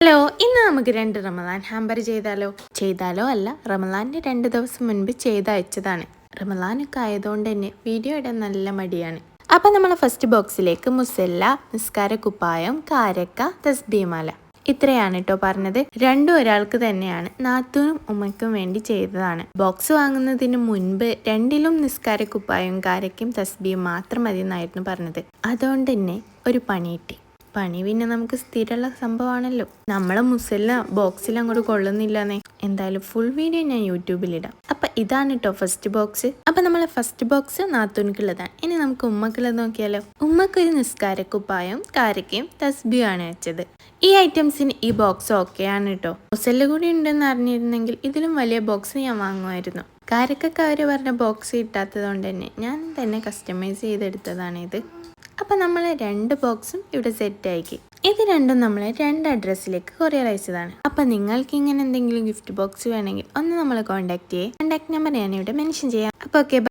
Hello, ഇന്ന് നമുക്ക് 2 Ramadan hamper ചെയ്താലോ അല്ല, റമദാൻ്റെ 2 ദിവസം മുൻപ് ചെയ്തയച്ചതാണ്. റമദാനൊക്കെ ആയതുകൊണ്ട് തന്നെ വീഡിയോ ഇടാൻ നല്ല മടിയാണ്. അപ്പം നമ്മൾ ഫസ്റ്റ് ബോക്സിലേക്ക് മുസല്ല, നിസ്കാര കുപ്പായം, കാരക്ക, തസ്ബീമാല ഇത്രയാണ് കേട്ടോ പറഞ്ഞത്. രണ്ടും ഒരാൾക്ക് തന്നെയാണ്, നാത്തൂനും ഉമ്മയ്ക്കും വേണ്ടി ചെയ്തതാണ്. ബോക്സ് വാങ്ങുന്നതിന് മുൻപ് രണ്ടിലും നിസ്കാര കുപ്പായവും കാരക്കയും തസ്ബിയും മാത്രം മതി എന്നായിരുന്നു പറഞ്ഞത്. അതുകൊണ്ട് തന്നെ ഒരു പണി കിട്ടി. പണി പിന്നെ നമുക്ക് സ്ഥിരമുള്ള സംഭവമാണല്ലോ. നമ്മളെ മുസല്ല ബോക്സിൽ അങ്ങോട്ട് കൊള്ളുന്നില്ലെന്നേ. എന്തായാലും ഫുൾ വീഡിയോ ഞാൻ യൂട്യൂബിലിടാം. അപ്പം ഇതാണ് കേട്ടോ ഫസ്റ്റ് ബോക്സ്. അപ്പം നമ്മളെ ഫസ്റ്റ് ബോക്സ് നാത്തൂനിക്കുള്ളതാണ്. ഇനി നമുക്ക് ഉമ്മക്കുള്ളത് നോക്കിയാലോ. ഉമ്മക്കൊരു നിസ്കാരക്കുപ്പായം, കാരക്കയും തസ്ബിയാണ് വെച്ചത്. ഈ ഐറ്റംസിന് ഈ ബോക്സ് ഓക്കെയാണ് കേട്ടോ. മുസല്ല കൂടി ഉണ്ടെന്ന് അറിഞ്ഞിരുന്നെങ്കിൽ ഇതിലും വലിയ ബോക്സ് ഞാൻ വാങ്ങുമായിരുന്നു. കാരക്കൊക്കെ അവർ പറഞ്ഞ ബോക്സ് കിട്ടാത്തത് കൊണ്ട് തന്നെ ഞാൻ തന്നെ കസ്റ്റമൈസ് ചെയ്തെടുത്തതാണ് ഇത്. അപ്പം നമ്മൾ 2 ബോക്സും ഇവിടെ സെറ്റ് ആക്കി. ഇത് രണ്ടും നമ്മൾ 2 അഡ്രസ്സിലേക്ക് കൊറിയർ അയച്ചതാണ്. അപ്പം നിങ്ങൾക്ക് ഇങ്ങനെ എന്തെങ്കിലും ഗിഫ്റ്റ് ബോക്സ് വേണമെങ്കിൽ ഒന്ന് നമ്മളെ കോൺടാക്ട് ചെയ്യേ. കോൺടാക്ട് നമ്പർ ഞാൻ ഇവിടെ മെൻഷൻ ചെയ്യാം. അപ്പോൾ ഓക്കെ.